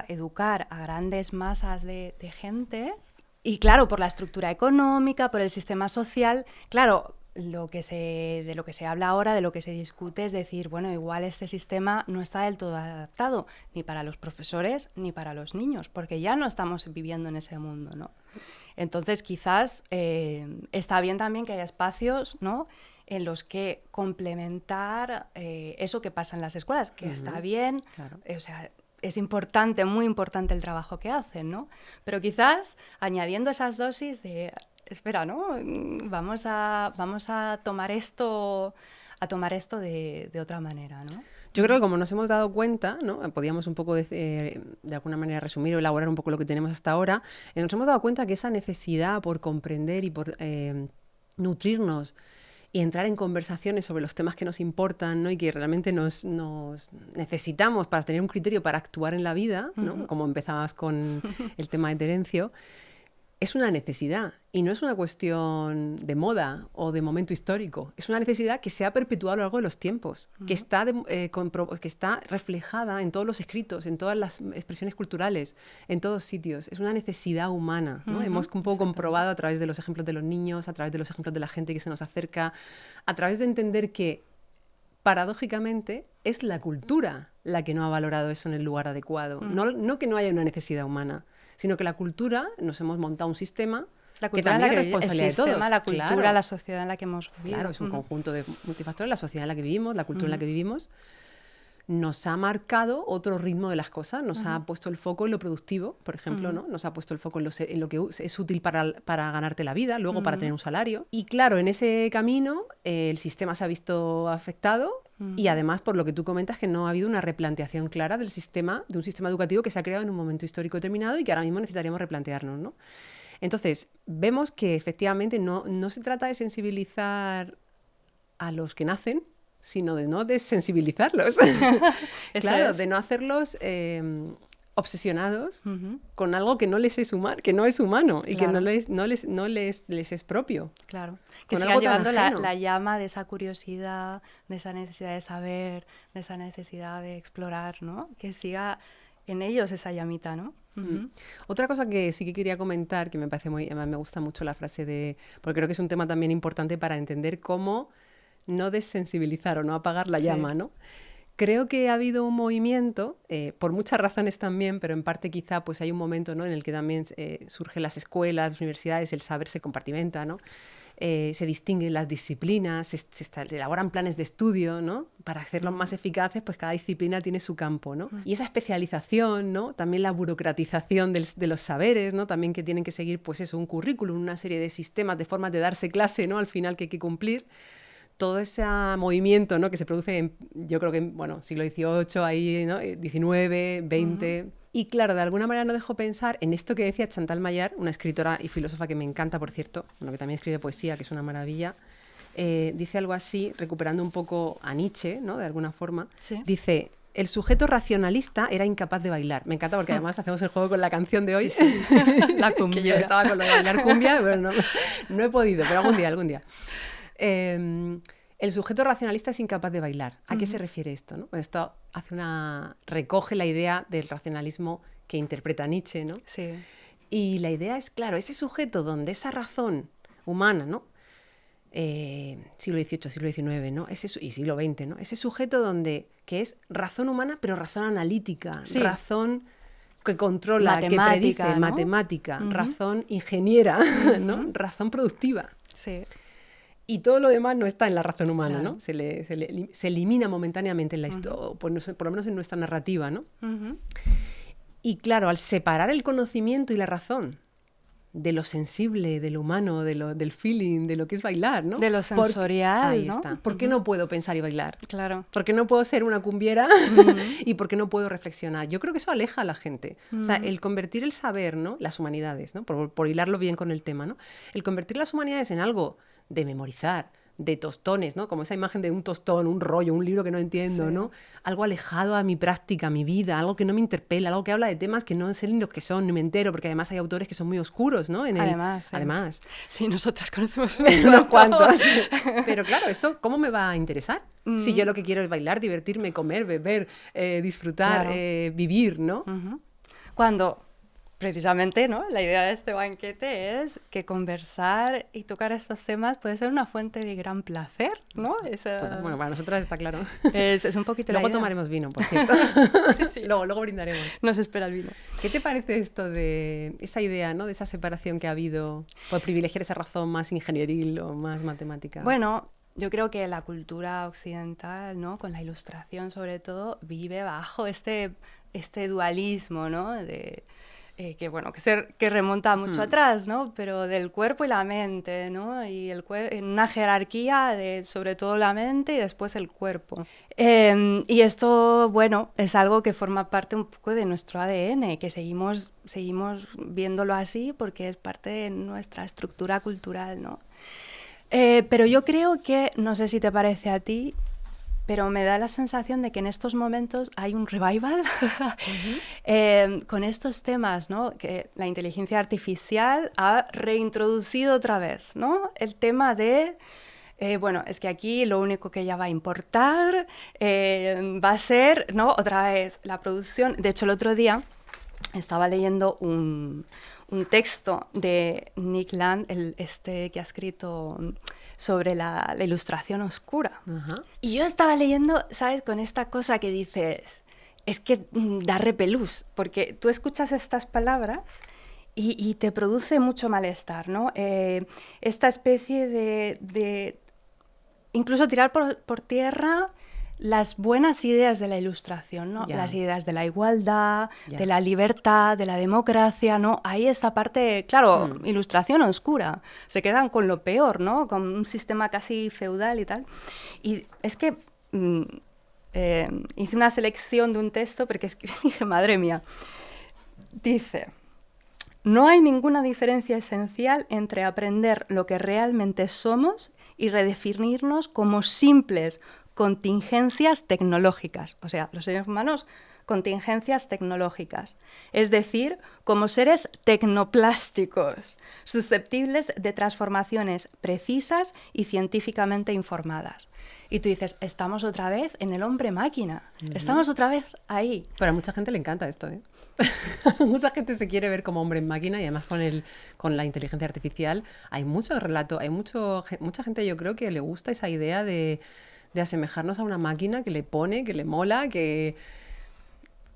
educar a grandes masas de gente y, claro, por la estructura económica, por el sistema social, claro, de lo que se habla ahora, de lo que se discute es decir, bueno, igual este sistema no está del todo adaptado ni para los profesores ni para los niños, porque ya no estamos viviendo en ese mundo, ¿no? Entonces, quizás está bien también que haya espacios, ¿no?, en los que complementar eso que pasa en las escuelas, que está bien, claro. O sea, es importante, muy importante el trabajo que hacen, ¿no? Pero quizás añadiendo esas dosis de, espera, ¿no? Vamos a tomar esto de otra manera, ¿no? Yo creo que como nos hemos dado cuenta, ¿no? Podíamos un poco de alguna manera resumir o elaborar un poco lo que tenemos hasta ahora, nos hemos dado cuenta que esa necesidad por comprender y por nutrirnos y entrar en conversaciones sobre los temas que nos importan, ¿no? Y que realmente nos necesitamos para tener un criterio para actuar en la vida, ¿no? Como empezabas con el tema de Terencio, es una necesidad y no es una cuestión de moda o de momento histórico. Es una necesidad que se ha perpetuado a lo largo de los tiempos, que está reflejada en todos los escritos, en todas las expresiones culturales, en todos sitios. Es una necesidad humana, ¿no? Hemos un poco comprobado a través de los ejemplos de los niños, a través de los ejemplos de la gente que se nos acerca, a través de entender que, paradójicamente, es la cultura la que no ha valorado eso en el lugar adecuado. No que no haya una necesidad humana, sino que la cultura, nos hemos montado un sistema que también es responsabilidad de todos. La cultura, claro. La sociedad en la que hemos vivido. Claro, es un conjunto de multifactores, la sociedad en la que vivimos, la cultura en la que vivimos, nos ha marcado otro ritmo de las cosas, nos ha puesto el foco en lo productivo, por ejemplo, ¿no? Nos ha puesto el foco en lo que es útil para ganarte la vida, luego para tener un salario. Y claro, en ese camino el sistema se ha visto afectado. Y además, por lo que tú comentas, que no ha habido una replanteación clara de un sistema educativo que se ha creado en un momento histórico determinado y que ahora mismo necesitaríamos replantearnos, ¿no? Entonces, vemos que efectivamente no se trata de sensibilizar a los que nacen, sino de no desensibilizarlos. Claro, de no hacerlos obsesionados con algo que no les es humano, que no es humano y claro. que no les es propio. Claro, que sigan llevando la llama de esa curiosidad, de esa necesidad de saber, de esa necesidad de explorar, ¿no? Que siga en ellos esa llamita, ¿no? Otra cosa que sí que quería comentar, que me parece me gusta mucho la frase porque creo que es un tema también importante para entender cómo no desensibilizar o no apagar la llama, ¿no? Creo que ha habido un movimiento, por muchas razones también, pero en parte quizá pues hay un momento, ¿no?, en el que también surgen las escuelas, las universidades, el saber se compartimenta, ¿no? Se distinguen las disciplinas, se elaboran planes de estudio, ¿no? Para hacerlos más eficaces, pues cada disciplina tiene su campo, ¿no? Y esa especialización, ¿no? También la burocratización de los saberes, ¿no? También que tienen que seguir, pues eso, un currículum, una serie de sistemas, de formas de darse clase, ¿no?, al final que hay que cumplir. Todo ese movimiento, ¿no?, que se produce yo creo que en siglo XVIII, ahí, ¿no?, XIX, XX. Y claro, de alguna manera no dejo pensar en esto que decía Chantal Maillard, una escritora y filósofa que me encanta, por cierto, que también escribe poesía, que es una maravilla, dice algo así, recuperando un poco a Nietzsche, ¿no? De alguna forma. Sí. Dice, el sujeto racionalista era incapaz de bailar. Me encanta porque además hacemos el juego con la canción de hoy. Sí, sí. La cumbia. Que yo estaba con lo de bailar cumbia, pero no he podido, pero algún día. El sujeto racionalista es incapaz de bailar. ¿A qué se refiere esto, no? Pues esto recoge la idea del racionalismo que interpreta Nietzsche, ¿no? Sí. Y la idea es, claro, ese sujeto donde esa razón humana, ¿no? Siglo XVIII, siglo XIX, ¿no? Y siglo XX, ¿no? Ese sujeto que es razón humana, pero razón analítica, sí. Razón que controla, matemática, que predice, ¿no? Matemática, razón ingeniera, ¿no? Razón productiva. Sí. Y todo lo demás no está en la razón humana, claro. ¿no? Se elimina momentáneamente en la historia, por lo menos en nuestra narrativa, ¿no? Y claro, al separar el conocimiento y la razón de lo sensible, de lo humano, del feeling, de lo que es bailar, ¿no? De lo sensorial, ahí ¿no? está. ¿Por qué no puedo pensar y bailar? Claro. ¿Por qué no puedo ser una cumbiera? ¿Y por qué no puedo reflexionar? Yo creo que eso aleja a la gente. O sea, el convertir el saber, ¿no? Las humanidades, ¿no? Por hilarlo bien con el tema, ¿no? El convertir las humanidades en algo de memorizar, de tostones, ¿no? Como esa imagen de un tostón, un rollo, un libro que no entiendo, ¿no? Algo alejado a mi práctica, a mi vida, algo que no me interpela, algo que habla de temas que no sé ni lo que son, ni me entero, porque además hay autores que son muy oscuros, ¿no? Además. Sí, nosotras conocemos unos cuantos. Pero claro, ¿eso cómo me va a interesar? Si yo lo que quiero es bailar, divertirme, comer, beber, disfrutar, vivir, ¿no? Cuando... Precisamente, ¿no? La idea de este banquete es que conversar y tocar estos temas puede ser una fuente de gran placer, ¿no? Bueno, para nosotras está claro. Es un poquito la idea. Luego tomaremos vino, por cierto. Sí. Luego brindaremos. Nos espera el vino. ¿Qué te parece esto de esa idea, ¿no? De esa separación que ha habido por privilegiar esa razón más ingenieril o más matemática? Bueno, yo creo que la cultura occidental, ¿no? Con la Ilustración sobre todo, vive bajo este dualismo, ¿no? Que remonta mucho atrás, ¿no? Pero del cuerpo y la mente, ¿no? Y en una jerarquía de sobre todo la mente y después el cuerpo. Y esto, bueno, es algo que forma parte un poco de nuestro ADN, que seguimos viéndolo así porque es parte de nuestra estructura cultural, ¿no? Pero yo creo que, no sé si te parece a ti, pero me da la sensación de que en estos momentos hay un revival con estos temas, ¿no? Que la inteligencia artificial ha reintroducido otra vez, ¿no? El tema de, bueno, es que aquí lo único que ella va a importar va a ser, ¿no? Otra vez la producción. De hecho, el otro día estaba leyendo un texto de Nick Land, que ha escrito sobre la ilustración oscura. Y yo estaba leyendo, ¿sabes? Con esta cosa que dices, es que da repelús, porque tú escuchas estas palabras y te produce mucho malestar, ¿no? Esta especie de incluso tirar por tierra las buenas ideas de la Ilustración, ¿no? Las ideas de la igualdad, de la libertad, de la democracia, ¿no? Ahí esta parte, claro, Ilustración oscura. Se quedan con lo peor, ¿no? Con un sistema casi feudal y tal. Y es que hice una selección de un texto porque es que dije, madre mía, dice... No hay ninguna diferencia esencial entre aprender lo que realmente somos y redefinirnos como simples contingencias tecnológicas. O sea, los seres humanos, contingencias tecnológicas. Es decir, como seres tecnoplásticos, susceptibles de transformaciones precisas y científicamente informadas. Y tú dices, estamos otra vez en el hombre-máquina. Estamos otra vez ahí. Pero a mucha gente le encanta esto, ¿eh? Mucha gente se quiere ver como hombre en máquina y además con la inteligencia artificial hay mucho relato, hay mucha gente yo creo que le gusta esa idea de asemejarnos a una máquina que le pone, que le mola, que...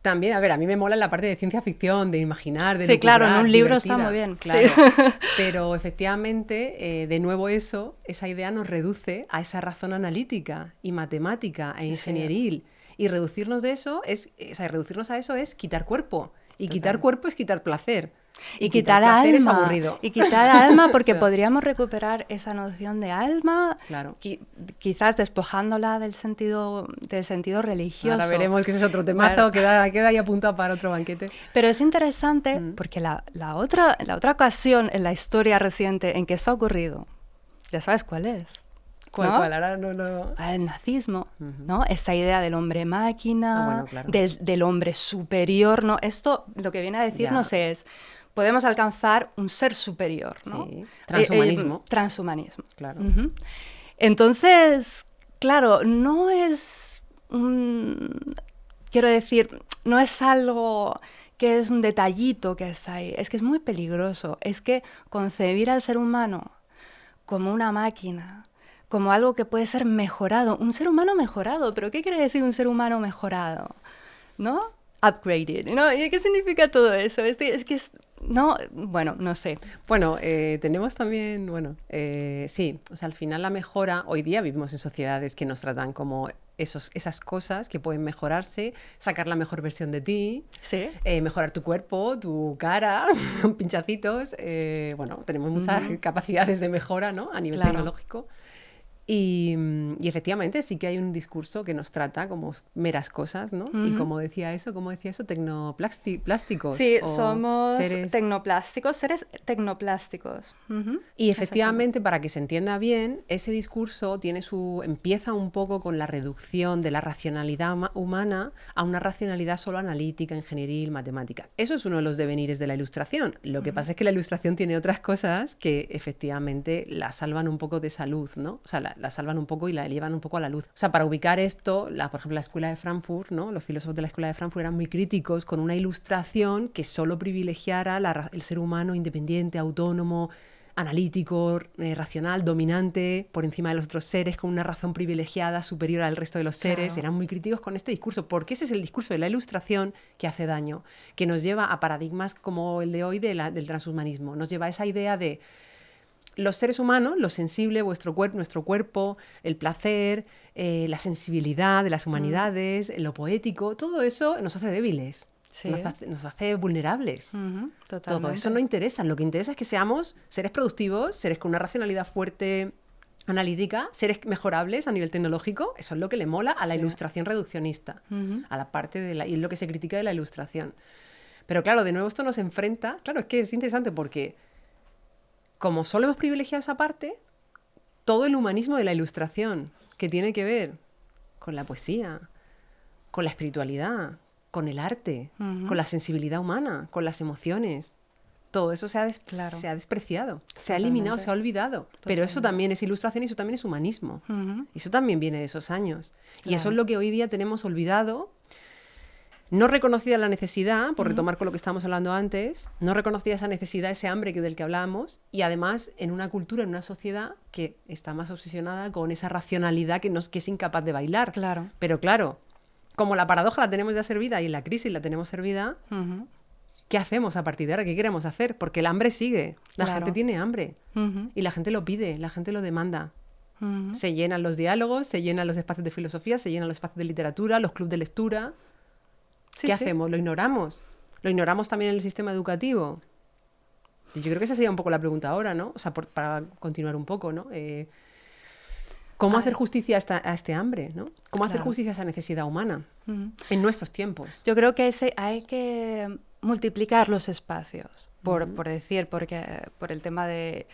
También, a ver, a mí me mola la parte de ciencia ficción, de imaginar, de sí, claro, en un libro divertida, está muy bien. Claro, sí. Pero efectivamente, de nuevo esa idea nos reduce a esa razón analítica y matemática e ingenieril. Sí. Y reducirnos a eso es quitar cuerpo. Y total. Quitar cuerpo es quitar placer. Y quitar alma. Es aburrido. Y quitar alma porque podríamos recuperar esa noción de alma, claro. Quizás despojándola del sentido religioso. Ahora veremos que ese es otro temazo, claro. queda ahí apuntado para otro banquete. Pero es interesante porque la otra ocasión en la historia reciente en que esto ha ocurrido, ¿ya sabes cuál es? ¿Cuál, ¿no? cuál? Ahora no lo... El nazismo, ¿no? Esa idea del hombre máquina, bueno, claro. del hombre superior, ¿no? Esto lo que viene a decirnos Ya. es, podemos alcanzar un ser superior, ¿no? Sí. Transhumanismo. Transhumanismo. Claro. Entonces, claro, no es quiero decir, no es algo que es un detallito que está ahí, es que es muy peligroso. Es que concebir al ser humano como una máquina, como algo que puede ser mejorado, un ser humano mejorado, pero ¿qué quiere decir un ser humano mejorado? ¿No? Upgraded, ¿no? ¿Y qué significa todo eso? Es que no, bueno, no sé. Bueno, tenemos también, bueno, sí, o sea, al final la mejora, hoy día vivimos en sociedades que nos tratan como esas cosas que pueden mejorarse, sacar la mejor versión de ti, Sí. Mejorar tu cuerpo, tu cara, pinchacitos, bueno, tenemos muchas capacidades de mejora, ¿no? A nivel Claro. tecnológico. Y efectivamente sí que hay un discurso que nos trata como meras cosas, ¿no? Y como decía eso, tecnoplásticos. Sí, o somos seres... tecnoplásticos, seres tecnoplásticos. Y efectivamente, para que se entienda bien, ese discurso empieza un poco con la reducción de la racionalidad humana a una racionalidad solo analítica, ingenieril, matemática. Eso es uno de los devenires de la Ilustración. Lo que pasa es que la Ilustración tiene otras cosas que efectivamente la salvan un poco de esa luz, ¿no? O sea, la salvan un poco y la llevan un poco a la luz. O sea, para ubicar esto, por ejemplo, la Escuela de Frankfurt, ¿no? Los filósofos de la Escuela de Frankfurt eran muy críticos con una Ilustración que solo privilegiara el ser humano independiente, autónomo, analítico, racional, dominante, por encima de los otros seres, con una razón privilegiada superior al resto de los seres. Claro. Eran muy críticos con este discurso, porque ese es el discurso de la Ilustración que hace daño, que nos lleva a paradigmas como el de hoy del transhumanismo. Nos lleva a esa idea de los seres humanos, lo sensible, nuestro cuerpo, el placer, la sensibilidad de las humanidades, lo poético, todo eso nos hace débiles. Sí. Nos hace vulnerables. Totalmente. Todo eso no interesa. Lo que interesa es que seamos seres productivos, seres con una racionalidad fuerte, analítica, seres mejorables a nivel tecnológico. Eso es lo que le mola a la Ilustración reduccionista, a la parte y es lo que se critica de la Ilustración. Pero claro, de nuevo esto nos enfrenta. Claro, es que es interesante porque como solo hemos privilegiado esa parte, todo el humanismo de la Ilustración, que tiene que ver con la poesía, con la espiritualidad, con el arte, con la sensibilidad humana, con las emociones, todo eso se ha despreciado, se ha eliminado, se ha olvidado. Pero eso también es Ilustración y eso también es humanismo. Y eso también viene de esos años. Y eso es lo que hoy día tenemos olvidado. No reconocida la necesidad, por retomar con lo que estábamos hablando antes, no reconocida esa necesidad, ese hambre del que hablábamos, y además en una cultura, en una sociedad que está más obsesionada con esa racionalidad que es incapaz de bailar. Claro. Pero claro, como la paradoja la tenemos ya servida y la crisis la tenemos servida, ¿qué hacemos a partir de ahora? ¿Qué queremos hacer? Porque el hambre sigue, la gente tiene hambre, y la gente lo pide, la gente lo demanda. Se llenan los diálogos, se llenan los espacios de filosofía, se llenan los espacios de literatura, los clubes de lectura. ¿Qué hacemos? ¿Lo ignoramos? ¿Lo ignoramos también en el sistema educativo? Y yo creo que esa sería un poco la pregunta ahora, ¿no? O sea, para continuar un poco, ¿no? ¿Cómo hacer justicia a este hambre, ¿no? ¿Cómo hacer justicia a esa necesidad humana en nuestros tiempos? Yo creo que hay que multiplicar los espacios, por decir, porque por el tema de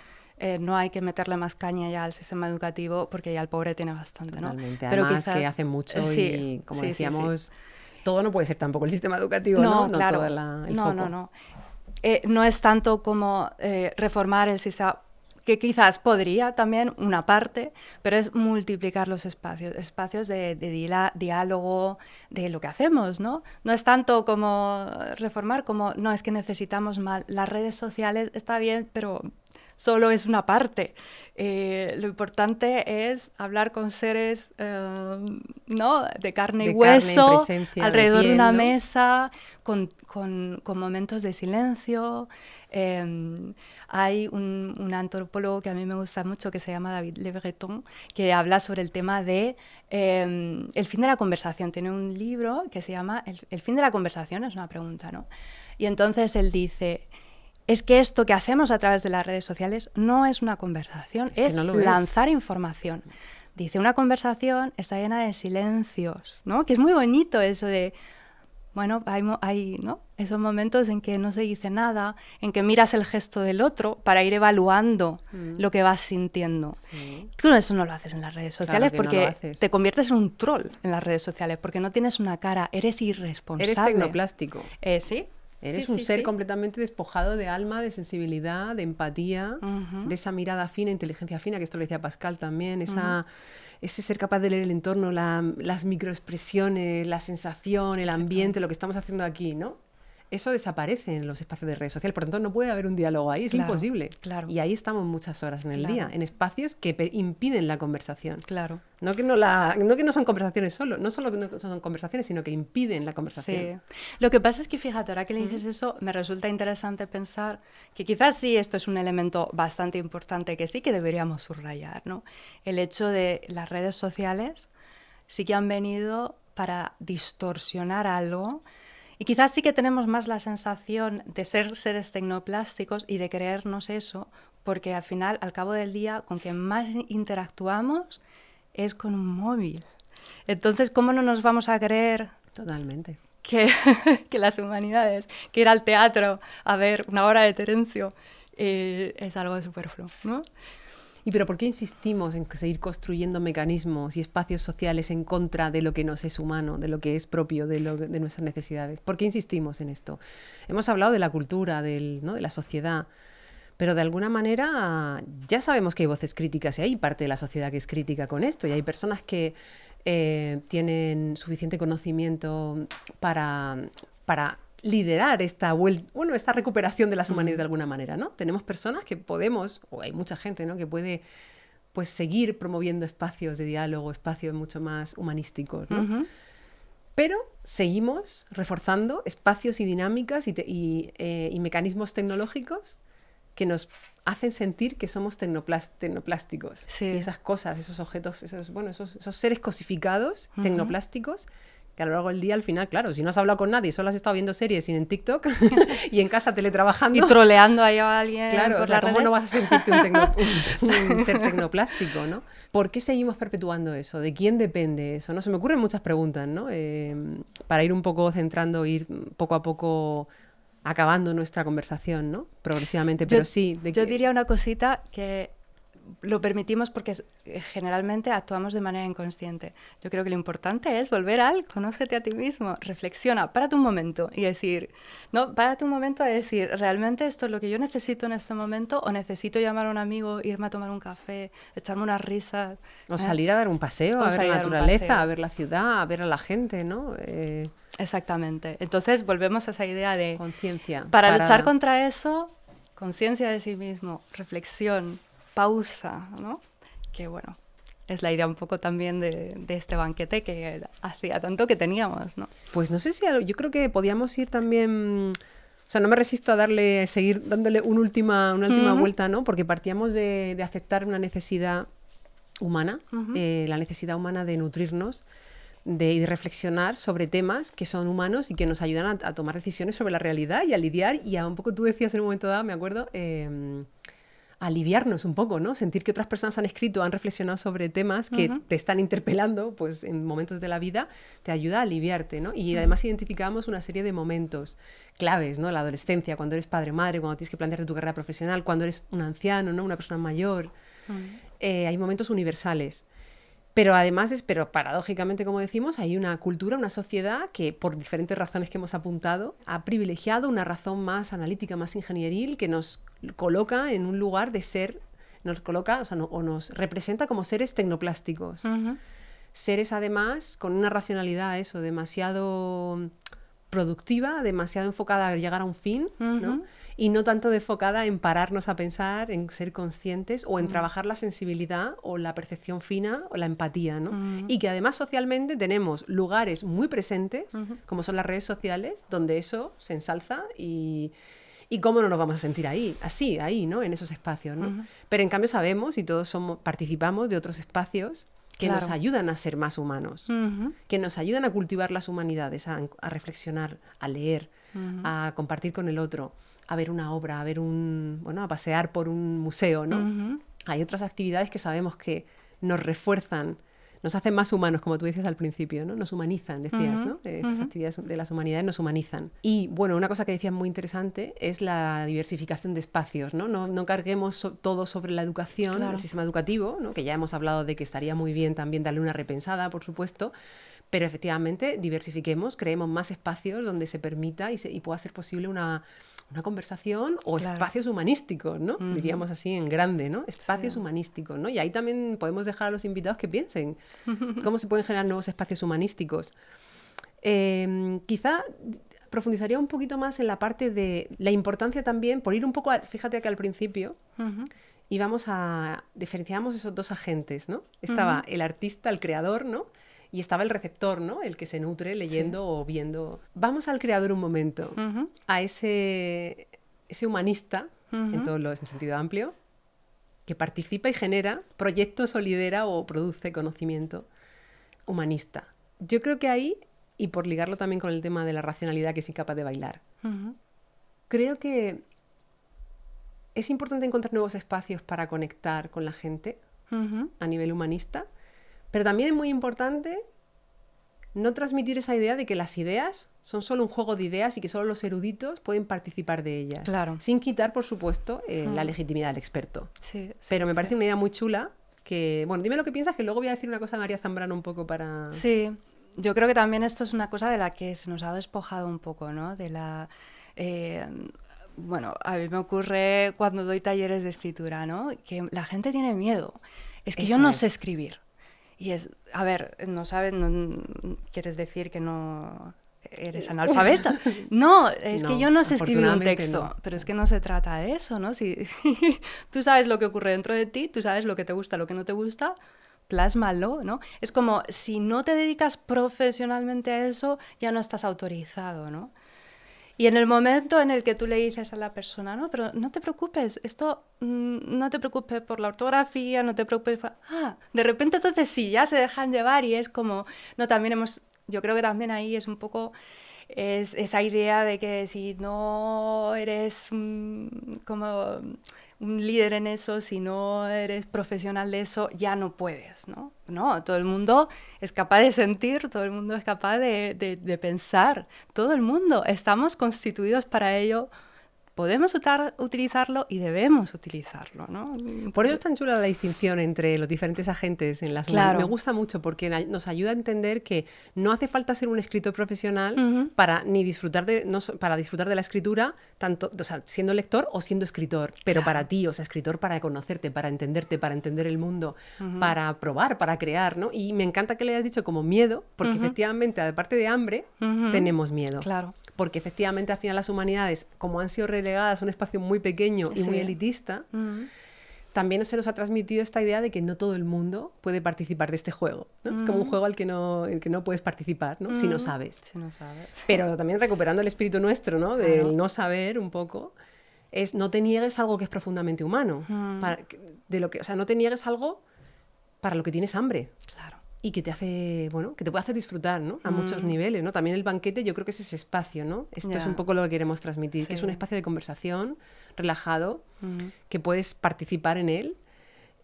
no hay que meterle más caña ya al sistema educativo porque ya el pobre tiene bastante, ¿no? Totalmente. Pero además quizás, que hace mucho y como decíamos... Sí. Todo no puede ser tampoco el sistema educativo, ¿no? Claro. Todo el foco. No. No es tanto como reformar el sistema, que quizás podría también una parte, pero es multiplicar los espacios de diálogo, de lo que hacemos, ¿no? No es tanto como reformar, como no, es que necesitamos más. Las redes sociales está bien, pero solo es una parte. Lo importante es hablar con seres ¿no? de carne y hueso, presencia, alrededor de piel, una ¿no? mesa, con momentos de silencio. Hay un antropólogo que a mí me gusta mucho, que se llama David Le Breton, que habla sobre el tema de el fin de la conversación. Tiene un libro que se llama El fin de la conversación, es una pregunta, ¿no? Y entonces él dice... Es que esto que hacemos a través de las redes sociales no es una conversación, es no lo lanzar información. Dice, una conversación está llena de silencios, ¿no? Que es muy bonito eso de bueno, hay ¿no? esos momentos en que no se dice nada, en que miras el gesto del otro para ir evaluando lo que vas sintiendo. Sí. Tú eso no lo haces en las redes sociales Claro que no lo porque haces. te conviertes en un troll en las redes sociales, porque no tienes una cara, eres irresponsable. Eres tecnoplástico. ¿Sí? Eres Sí, un sí, ser sí. completamente despojado de alma, de sensibilidad, de empatía, de esa mirada fina, inteligencia fina, que esto lo decía Pascal también, ese ser capaz de leer el entorno, las microexpresiones, la sensación, el ambiente, lo que estamos haciendo aquí, ¿no? Eso desaparece en los espacios de redes sociales, por lo tanto no puede haber un diálogo ahí, es Claro, imposible. claro. Y ahí estamos muchas horas en el Claro. día, en espacios que impiden la conversación. Claro. No que no son conversaciones solo, no solo que no son conversaciones, sino que impiden la conversación. Sí. Lo que pasa es que, fíjate, ahora que le dices eso, me resulta interesante pensar que quizás sí esto es un elemento bastante importante que sí que deberíamos subrayar, ¿no? El hecho de las redes sociales sí que han venido para distorsionar algo y quizás sí que tenemos más la sensación de ser seres tecnoplásticos y de creernos eso, porque al final, al cabo del día, con quien más interactuamos es con un móvil. Entonces, ¿cómo no nos vamos a creer Totalmente. que las humanidades, que ir al teatro a ver una obra de Terencio es algo superfluo, ¿no? ¿Y pero por qué insistimos en seguir construyendo mecanismos y espacios sociales en contra de lo que nos es humano, de lo que es propio, de nuestras necesidades? ¿Por qué insistimos en esto? Hemos hablado de la cultura, ¿no? de la sociedad, pero de alguna manera ya sabemos que hay voces críticas y hay parte de la sociedad que es crítica con esto y hay personas que tienen suficiente conocimiento para liderar esta recuperación de las humanidades de alguna manera, ¿no? Tenemos personas que podemos, o hay mucha gente, ¿no? que puede pues seguir promoviendo espacios de diálogo, espacios mucho más humanísticos, ¿no? Pero seguimos reforzando espacios y dinámicas y mecanismos tecnológicos que nos hacen sentir que somos tecnoplásticos. Sí. Y esas cosas, esos objetos, esos seres cosificados, tecnoplásticos, que a lo largo del día, al final, claro, si no has hablado con nadie, solo has estado viendo series y en TikTok y en casa teletrabajando. Y troleando ahí a alguien Claro, por o sea, las ¿cómo redes? no vas a sentirte un ser tecnoplástico, ¿no? ¿Por qué seguimos perpetuando eso? ¿De quién depende eso? ¿No? Se me ocurren muchas preguntas, ¿no? Para ir un poco centrando, ir poco a poco acabando nuestra conversación, ¿no? Progresivamente, pero sí. Yo diría una cosita que lo permitimos porque generalmente actuamos de manera inconsciente. Yo creo que lo importante es volver al conócete a ti mismo, reflexiona, párate un momento y decir, no, párate un momento a decir, ¿realmente esto es lo que yo necesito en este momento o necesito llamar a un amigo, irme a tomar un café, echarme unas risas? O salir a dar un paseo, a ver la naturaleza, a ver la ciudad, a ver a la gente, ¿no? Exactamente. Entonces volvemos a esa idea de conciencia. Para luchar contra eso, conciencia de sí mismo, reflexión, pausa, ¿no? Que bueno, es la idea un poco también de este banquete que hacía tanto que teníamos, ¿no? Pues no sé si yo creo que podíamos ir también, o sea, no me resisto a seguir dándole una última vuelta, ¿no? Porque partíamos de aceptar una necesidad humana, la necesidad humana de nutrirnos, de reflexionar sobre temas que son humanos y que nos ayudan a tomar decisiones sobre la realidad y a lidiar, y a un poco tú decías en un momento dado, me acuerdo, aliviarnos un poco, ¿no? Sentir que otras personas han escrito, han reflexionado sobre temas que te están interpelando, pues en momentos de la vida, te ayuda a aliviarte, ¿no? Y además identificamos una serie de momentos claves, ¿no? La adolescencia, cuando eres padre, madre, cuando tienes que plantearte tu carrera profesional, cuando eres un anciano, ¿no? Una persona mayor. Hay momentos universales. Pero además, pero paradójicamente, como decimos, hay una cultura, una sociedad que, por diferentes razones que hemos apuntado, ha privilegiado una razón más analítica, más ingenieril, que nos coloca en un lugar de ser, nos coloca, o nos representa como seres tecnoplásticos. Seres, además, con una racionalidad, demasiado productiva, demasiado enfocada a llegar a un fin, ¿no? Y no tanto enfocada en pararnos a pensar, en ser conscientes o en trabajar la sensibilidad o la percepción fina o la empatía, ¿no? Y que además socialmente tenemos lugares muy presentes, como son las redes sociales, donde eso se ensalza y cómo no nos vamos a sentir ahí, ¿no? En esos espacios, ¿no? Pero en cambio sabemos y todos participamos de otros espacios que nos ayudan a ser más humanos, que nos ayudan a cultivar las humanidades, a reflexionar, a leer, a compartir con el otro, a ver una obra, a pasear por un museo, ¿no? Hay otras actividades que sabemos que nos refuerzan nos hacen más humanos, como tú dices al principio, ¿no? Nos humanizan, decías, ¿no? Estas actividades de las humanidades nos humanizan. Y, bueno, una cosa que decías muy interesante es la diversificación de espacios, ¿no? No carguemos todo sobre la educación, el sistema educativo, ¿no? Que ya hemos hablado de que estaría muy bien también darle una repensada, por supuesto, pero efectivamente diversifiquemos, creemos más espacios donde se permita y pueda ser posible una conversación o espacios humanísticos, ¿no? Diríamos así en grande, ¿no? Espacios humanísticos, ¿no? Y ahí también podemos dejar a los invitados que piensen cómo se pueden generar nuevos espacios humanísticos. Quizá profundizaría un poquito más en la parte de la importancia también, por ir un poco, fíjate que al principio diferenciábamos esos dos agentes, ¿no? Estaba el artista, el creador, ¿no? Y estaba el receptor, ¿no? El que se nutre leyendo o viendo. Vamos al creador un momento, a ese humanista, en sentido amplio, que participa y genera proyectos o lidera o produce conocimiento humanista. Yo creo que ahí, y por ligarlo también con el tema de la racionalidad que es incapaz de bailar, creo que es importante encontrar nuevos espacios para conectar con la gente a nivel humanista. Pero también es muy importante no transmitir esa idea de que las ideas son solo un juego de ideas y que solo los eruditos pueden participar de ellas. Claro. Sin quitar, por supuesto, la legitimidad del experto. Sí, pero me parece una idea muy chula que... Bueno, dime lo que piensas, que luego voy a decir una cosa a María Zambrano un poco para... Sí, yo creo que también esto es una cosa de la que se nos ha despojado un poco, ¿no? De la... bueno, a mí me ocurre cuando doy talleres de escritura, ¿no? Que la gente tiene miedo. Es que yo no sé escribir. Y es, a ver, no sabes, ¿quieres decir que no eres analfabeta? No, es que yo no sé escribir un texto, pero es que no se trata de eso, ¿no? Si tú sabes lo que ocurre dentro de ti, tú sabes lo que te gusta, lo que no te gusta, plásmalo, ¿no? Es como, si no te dedicas profesionalmente a eso, ya no estás autorizado, ¿no? Y en el momento en el que tú le dices a la persona, no, pero no te preocupes, esto no te preocupes por la ortografía, no te preocupes de repente entonces sí, ya se dejan llevar y es como, no, también yo creo que también ahí es un poco esa idea de que si no eres como un líder en eso, si no eres profesional de eso, ya no puedes, ¿no? No, todo el mundo es capaz de sentir, todo el mundo es capaz de pensar, todo el mundo, estamos constituidos para ello, podemos utilizarlo y debemos utilizarlo, ¿no? Por eso es tan chula la distinción entre los diferentes agentes en las humanidades. Me gusta mucho porque nos ayuda a entender que no hace falta ser un escritor profesional para disfrutar de la escritura, tanto, o sea, siendo lector o siendo escritor, pero para ti, o sea, escritor para conocerte, para entenderte, para entender el mundo, para probar, para crear, ¿no? Y me encanta que le hayas dicho como miedo, porque efectivamente, aparte de hambre, tenemos miedo. Claro. Porque efectivamente al final las humanidades, como han sido relegadas a un espacio muy pequeño y muy elitista, también se nos ha transmitido esta idea de que no todo el mundo puede participar de este juego, ¿no? Es como un juego al que no puedes participar, ¿no? Si no sabes. Si no sabes. Pero también recuperando el espíritu nuestro, ¿no? Del no saber un poco, es no te niegues algo que es profundamente humano. O sea, no te niegues algo para lo que tienes hambre. Claro. Y que te hace, bueno, que te puede hacer disfrutar, ¿no? A muchos niveles, ¿no? También el banquete yo creo que es ese espacio, ¿no? Esto es un poco lo que queremos transmitir, que es un espacio de conversación relajado, que puedes participar en él.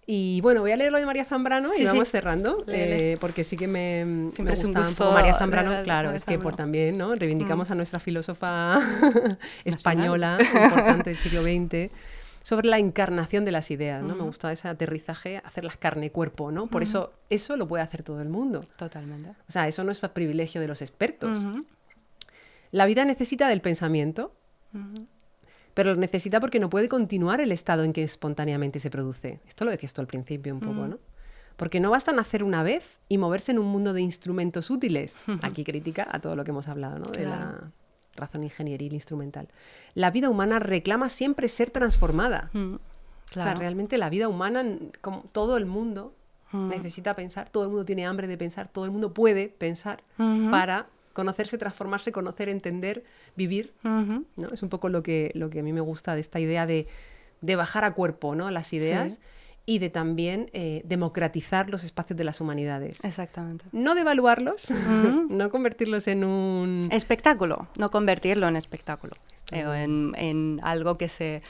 Y bueno, voy a leer lo de María Zambrano y vamos cerrando, porque sí que me gusta un poco María Zambrano, claro, es que por también, ¿no? Reivindicamos a nuestra filósofa española, importante del siglo XX, sobre la encarnación de las ideas, ¿no? Me gusta ese aterrizaje, hacerlas carne y cuerpo, ¿no? Por eso lo puede hacer todo el mundo. Totalmente. O sea, eso no es privilegio de los expertos. La vida necesita del pensamiento, pero lo necesita porque no puede continuar el estado en que espontáneamente se produce. Esto lo decías tú al principio un poco, ¿no? Porque no basta nacer una vez y moverse en un mundo de instrumentos útiles. Aquí crítica a todo lo que hemos hablado, ¿no? De la razón ingenieril instrumental. La vida humana reclama siempre ser transformada. Claro. O sea, realmente la vida humana, como todo el mundo necesita pensar, todo el mundo tiene hambre de pensar, todo el mundo puede pensar para conocerse, transformarse, conocer, entender, vivir. ¿No? Es un poco lo que a mí me gusta de esta idea de bajar a cuerpo, ¿no? Las ideas y de también democratizar los espacios de las humanidades. Exactamente. No devaluarlos, no convertirlos en un... Espectáculo, no convertirlo en espectáculo. En algo que se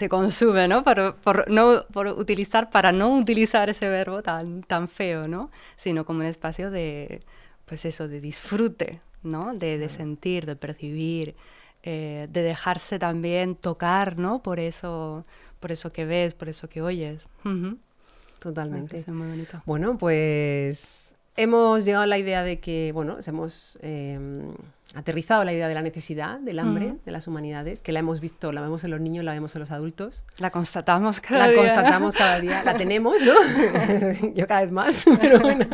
consume, ¿no? Para no utilizar ese verbo tan feo, ¿no? Sino como un espacio de, pues eso, de disfrute, ¿no? De sentir, de percibir, de dejarse también tocar, ¿no? Por eso que ves, por eso que oyes. Totalmente. Muy bonito. Bueno, pues hemos llegado a la idea de que, bueno, hemos aterrizado la idea de la necesidad del hambre de las humanidades, que la hemos visto, la vemos en los niños, la vemos en los adultos. La constatamos cada día. La constatamos cada día, la tenemos, ¿no? Yo cada vez más, pero bueno.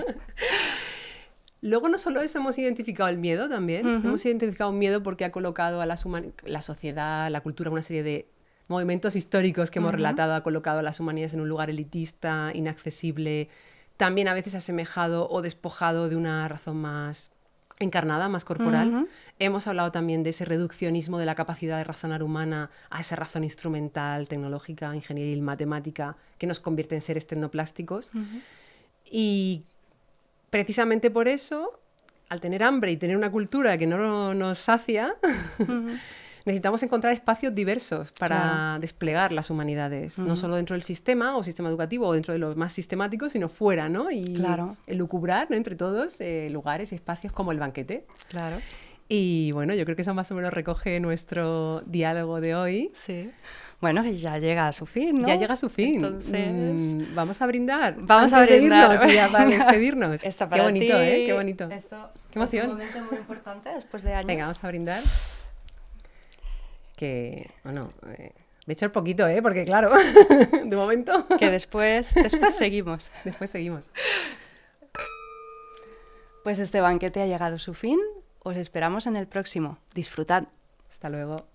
Luego no solo eso, hemos identificado el miedo también. Hemos identificado un miedo porque ha colocado a la sociedad, la cultura, una serie de movimientos históricos que hemos relatado, ha colocado a las humanidades en un lugar elitista, inaccesible, también a veces asemejado o despojado de una razón más encarnada, más corporal. Hemos hablado también de ese reduccionismo de la capacidad de razonar humana a esa razón instrumental, tecnológica, ingenieril, matemática, que nos convierte en seres tecnoplásticos. Y precisamente por eso, al tener hambre y tener una cultura que no nos sacia, necesitamos encontrar espacios diversos para desplegar las humanidades, no solo dentro del sistema o sistema educativo o dentro de lo más sistemático, sino fuera, ¿no? Y elucubrar, ¿no? Entre todos lugares y espacios como el banquete. Claro. Y bueno, yo creo que eso más o menos recoge nuestro diálogo de hoy. Sí. Bueno, ya llega a su fin, ¿no? Ya llega a su fin. Entonces... vamos a brindar. Vamos antes a brindar. De irnos, ya para despedirnos. Qué bonito, ¿eh? Qué bonito. Esto qué emoción. Es un momento muy importante después de años. Venga, vamos a brindar. Que, bueno, me he hecho el poquito, porque claro, de momento... Que después seguimos. Después seguimos. Pues este banquete ha llegado a su fin. Os esperamos en el próximo. Disfrutad. Hasta luego.